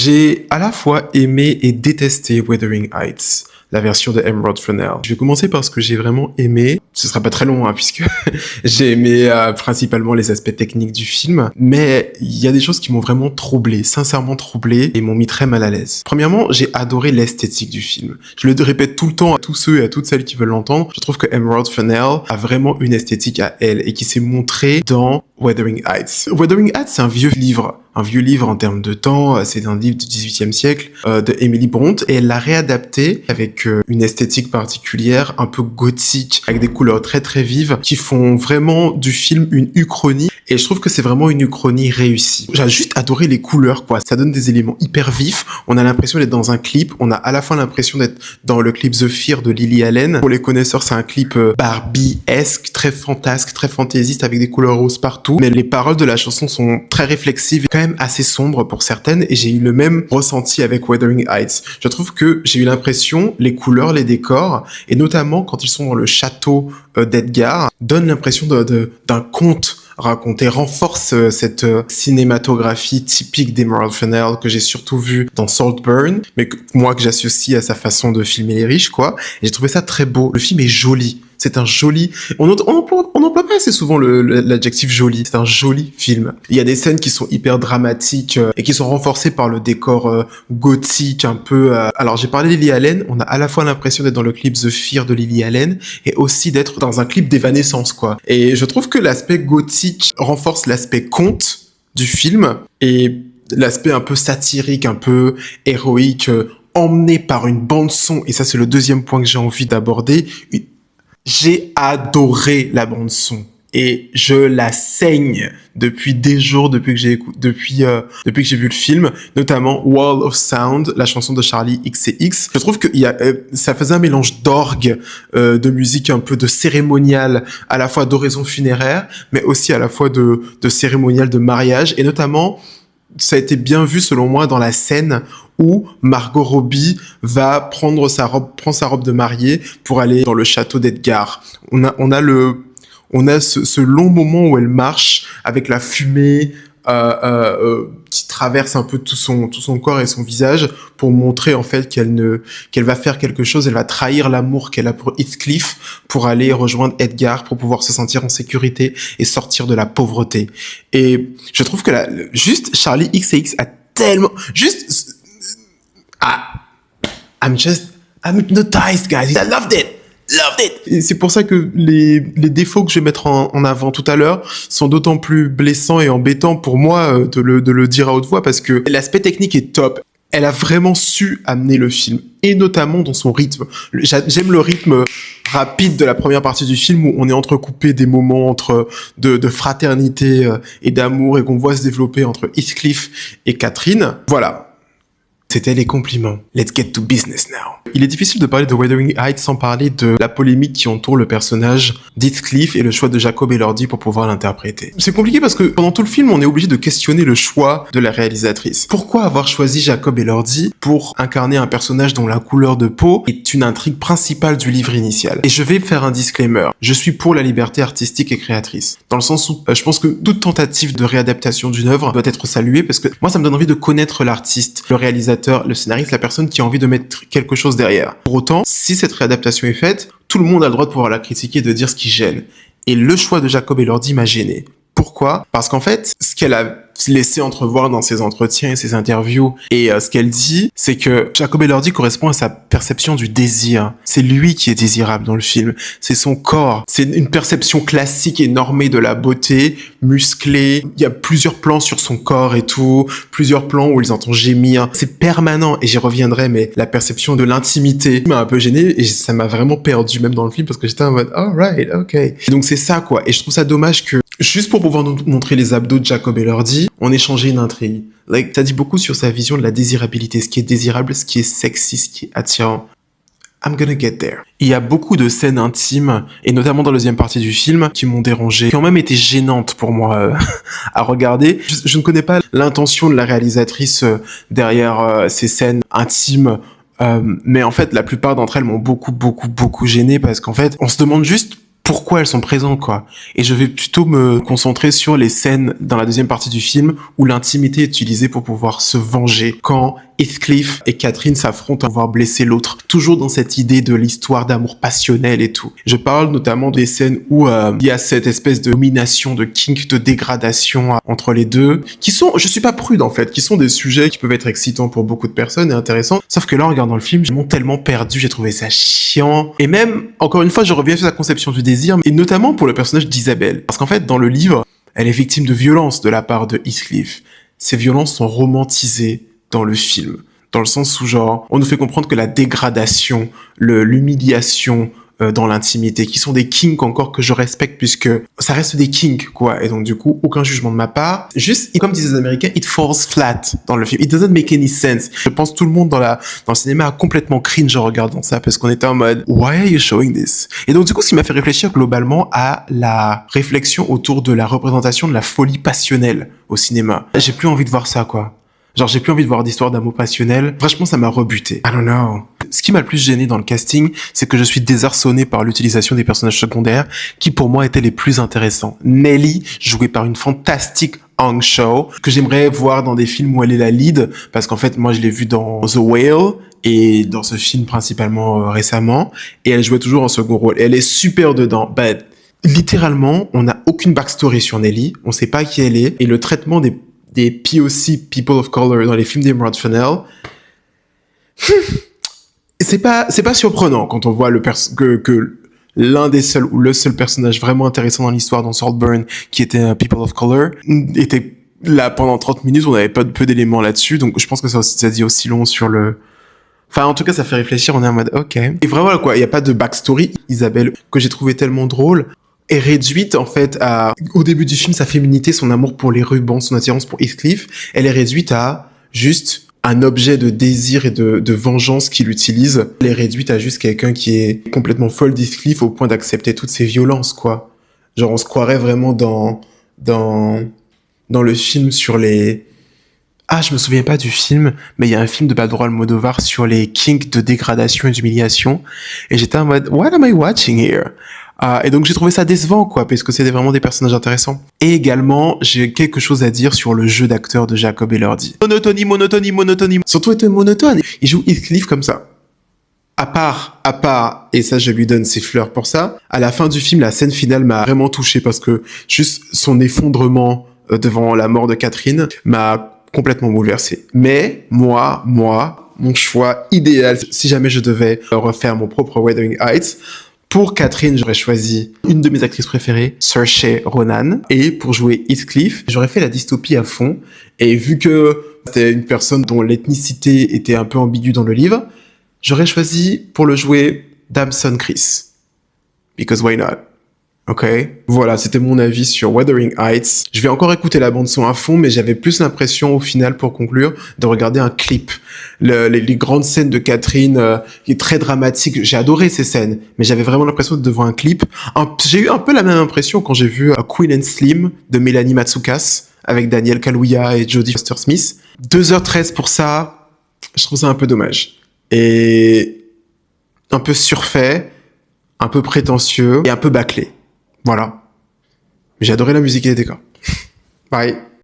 J'ai à la fois aimé et détesté Wuthering Heights, la version de Emerald Fennell. Je vais commencer par ce que j'ai vraiment aimé. Ce sera pas très long, puisque j'ai aimé principalement les aspects techniques du film, mais il y a des choses qui m'ont vraiment troublé, sincèrement troublé, et m'ont mis très mal à l'aise. Premièrement, j'ai adoré l'esthétique du film. Je le répète tout le temps à tous ceux et à toutes celles qui veulent l'entendre. Je trouve que Emerald Fennell a vraiment une esthétique à elle, et qui s'est montrée dans Wuthering Heights. Wuthering Heights, c'est un vieux livre en termes de temps, c'est un livre du XVIIIe siècle de Emily Brontë, et elle l'a réadapté avec une esthétique particulière, un peu gothique, avec des couleurs très très vives, qui font vraiment du film une uchronie, et je trouve que c'est vraiment une uchronie réussie. J'ai juste adoré les couleurs, quoi. Ça donne des éléments hyper vifs, on a l'impression d'être dans un clip, on a à la fois l'impression d'être dans le clip The Fear de Lily Allen. Pour les connaisseurs, c'est un clip Barbie-esque, très fantasque, très fantaisiste, avec des couleurs roses partout, mais les paroles de la chanson sont très réflexives, quand même assez sombres pour certaines, et j'ai eu le même ressenti avec Wuthering Heights. Je trouve que j'ai eu l'impression, les couleurs, les décors, et notamment quand ils sont dans le château d'Edgar, donnent l'impression d'un conte raconté, renforce cette cinématographie typique d'Emerald Fennell que j'ai surtout vu dans Saltburn, mais moi que j'associe à sa façon de filmer les riches, quoi. Et j'ai trouvé ça très beau. Le film est joli. C'est un joli... On emploie pas assez souvent l'adjectif joli. C'est un joli film. Il y a des scènes qui sont hyper dramatiques et qui sont renforcées par le décor gothique un peu... Alors, j'ai parlé de Lily Allen. On a à la fois l'impression d'être dans le clip The Fear de Lily Allen et aussi d'être dans un clip d'Evanescence, quoi. Et je trouve que l'aspect gothique renforce l'aspect conte du film et l'aspect un peu satirique, un peu héroïque, emmené par une bande-son. Et ça, c'est le deuxième point que j'ai envie d'aborder. J'ai adoré la bande son et je la saigne depuis des jours, depuis que j'ai vu le film, notamment Wall of Sound, la chanson de Charlie XCX. Je trouve que ça faisait un mélange d'orgue, de musique un peu de cérémonial, à la fois d'oraison funéraire, mais aussi à la fois de cérémonial de mariage, et notamment ça a été bien vu selon moi dans la scène où Margot Robbie prend sa robe de mariée pour aller dans le château d'Edgar. On a ce long moment où elle marche avec la fumée qui traverse un peu tout son corps et son visage pour montrer en fait qu'elle va faire quelque chose, elle va trahir l'amour qu'elle a pour Heathcliff pour aller rejoindre Edgar pour pouvoir se sentir en sécurité et sortir de la pauvreté. Et je trouve que juste Charlie XCX a tellement I'm hypnotized, guys. I loved it. Et c'est pour ça que les défauts que je vais mettre en avant tout à l'heure sont d'autant plus blessants et embêtants pour moi de le dire à haute voix, parce que l'aspect technique est top. Elle a vraiment su amener le film, et notamment dans son rythme. J'aime le rythme rapide de la première partie du film où on est entrecoupé des moments de fraternité et d'amour, et qu'on voit se développer entre Heathcliff et Catherine. Voilà. C'était les compliments. Let's get to business now. Il est difficile de parler de Wuthering Heights sans parler de la polémique qui entoure le personnage d'Heathcliff et le choix de Jacob Elordi pour pouvoir l'interpréter. C'est compliqué parce que pendant tout le film, on est obligé de questionner le choix de la réalisatrice. Pourquoi avoir choisi Jacob Elordi pour incarner un personnage dont la couleur de peau est une intrigue principale du livre initial? Et je vais faire un disclaimer. Je suis pour la liberté artistique et créatrice. Dans le sens où je pense que toute tentative de réadaptation d'une œuvre doit être saluée, parce que moi, ça me donne envie de connaître l'artiste, le réalisateur, le scénariste, la personne qui a envie de mettre quelque chose derrière. Pour autant, si cette réadaptation est faite, tout le monde a le droit de pouvoir la critiquer et de dire ce qui gêne. Et le choix de Jacob Elordi m'a gêné. Pourquoi ? Parce qu'en fait, ce qu'elle a laissé entrevoir dans ses entretiens et ses interviews et ce qu'elle dit, c'est que Jacob Elordi correspond à sa perception du désir. C'est lui qui est désirable dans le film. C'est son corps. C'est une perception classique et normée de la beauté, musclée. Il y a plusieurs plans sur son corps et tout, plusieurs plans où ils entendent gémir. C'est permanent, et j'y reviendrai, mais la perception de l'intimité m'a un peu gêné et ça m'a vraiment perdu même dans le film, parce que j'étais en mode alright, ok. Et donc c'est ça, quoi. Et je trouve ça dommage que juste pour pouvoir nous montrer les abdos de Jacob Elordi, on échangeait une intrigue. Ça dit beaucoup sur sa vision de la désirabilité, ce qui est désirable, ce qui est sexy, ce qui est attirant. I'm gonna get there. Il y a beaucoup de scènes intimes, et notamment dans la deuxième partie du film, qui m'ont dérangé, qui ont même été gênantes pour moi à regarder. Je ne connais pas l'intention de la réalisatrice derrière ces scènes intimes, mais en fait, la plupart d'entre elles m'ont beaucoup gêné, parce qu'en fait, on se demande juste pourquoi elles sont présentes, quoi. Et je vais plutôt me concentrer sur les scènes dans la deuxième partie du film où l'intimité est utilisée pour pouvoir se venger quand Heathcliff et Catherine s'affrontent à avoir blessé l'autre. Toujours dans cette idée de l'histoire d'amour passionnel et tout. Je parle notamment des scènes où il y a cette espèce de domination, de kink, de dégradation entre les deux, qui sont, je suis pas prude en fait, qui sont des sujets qui peuvent être excitants pour beaucoup de personnes et intéressants. Sauf que là, en regardant le film, j'ai tellement perdu, j'ai trouvé ça chiant. Et même, encore une fois, je reviens sur la conception du désir, et notamment pour le personnage d'Isabelle. Parce qu'en fait, dans le livre, elle est victime de violences de la part de Heathcliff. Ces violences sont romantisées dans le film. Dans le sens où, genre, on nous fait comprendre que la dégradation, l'humiliation dans l'intimité, qui sont des kinks encore que je respecte puisque ça reste des kinks, quoi. Et donc, du coup, aucun jugement de ma part. Juste, comme disent les Américains, it falls flat dans le film. It doesn't make any sense. Je pense tout le monde dans le cinéma a complètement cringe en regardant ça parce qu'on était en mode, why are you showing this? Et donc, du coup, ce qui m'a fait réfléchir globalement à la réflexion autour de la représentation de la folie passionnelle au cinéma. J'ai plus envie de voir ça, quoi. Genre, j'ai plus envie de voir d'histoire d'amour passionnel. Franchement, ça m'a rebuté. I don't know. Ce qui m'a le plus gêné dans le casting, c'est que je suis désarçonné par l'utilisation des personnages secondaires qui, pour moi, étaient les plus intéressants. Nelly, jouée par une fantastique Hong Shou, que j'aimerais voir dans des films où elle est la lead, parce qu'en fait, moi, je l'ai vue dans The Whale, et dans ce film principalement récemment, et elle jouait toujours en second rôle. Et elle est super dedans. But, littéralement, on n'a aucune backstory sur Nelly, on sait pas qui elle est, et le traitement des POC, People of Color, dans les films d'Emerald Fennell, c'est pas surprenant quand on voit que l'un des seuls ou le seul personnage vraiment intéressant dans l'histoire dans Saltburn, qui était un People of Color, était là pendant 30 minutes, on avait pas peu d'éléments là-dessus, donc je pense que ça dit aussi long sur le... Enfin, en tout cas, ça fait réfléchir, on est en mode, ok. Et vraiment, quoi, il y a pas de backstory. Isabelle, que j'ai trouvé tellement drôle, est réduite, en fait, au début du film, sa féminité, son amour pour les rubans, son attirance pour Heathcliff, elle est réduite à juste un objet de désir et de vengeance qu'il utilise. Elle est réduite à juste quelqu'un qui est complètement folle d'Heathcliff au point d'accepter toutes ses violences, quoi. Genre, on se croirait vraiment dans le film sur les... Ah, je me souviens pas du film, mais il y a un film de Pedro Almodovar sur les kinks de dégradation et d'humiliation. Et j'étais en mode, what am I watching here? Et donc j'ai trouvé ça décevant, quoi, parce que c'était vraiment des personnages intéressants. Et également, j'ai quelque chose à dire sur le jeu d'acteur de Jacob Elordi. Monotonie. Surtout était monotone. Il joue Heathcliff comme ça. À part, et ça je lui donne ses fleurs pour ça, à la fin du film, la scène finale m'a vraiment touché parce que juste son effondrement devant la mort de Catherine m'a complètement bouleversé. Mais moi, mon choix idéal, si jamais je devais refaire mon propre Wuthering Heights, pour Catherine, j'aurais choisi une de mes actrices préférées, Saoirse Ronan. Et pour jouer Heathcliff, j'aurais fait la dystopie à fond. Et vu que c'était une personne dont l'ethnicité était un peu ambiguë dans le livre, j'aurais choisi pour le jouer Damson Chris. Because why not? Ok. Voilà, c'était mon avis sur Wuthering Heights. Je vais encore écouter la bande son à fond, mais j'avais plus l'impression, au final, pour conclure, de regarder un clip. Les grandes scènes de Catherine, qui est très dramatique. J'ai adoré ces scènes, mais j'avais vraiment l'impression de voir un clip. J'ai eu un peu la même impression quand j'ai vu Queen and Slim de Mélanie Matsoukas, avec Daniel Kaluuya et Jodie Foster-Smith. 2h13 pour ça, je trouve ça un peu dommage. Et un peu surfait, un peu prétentieux et un peu bâclé. Voilà. J'ai adoré la musique et les décors. Bye.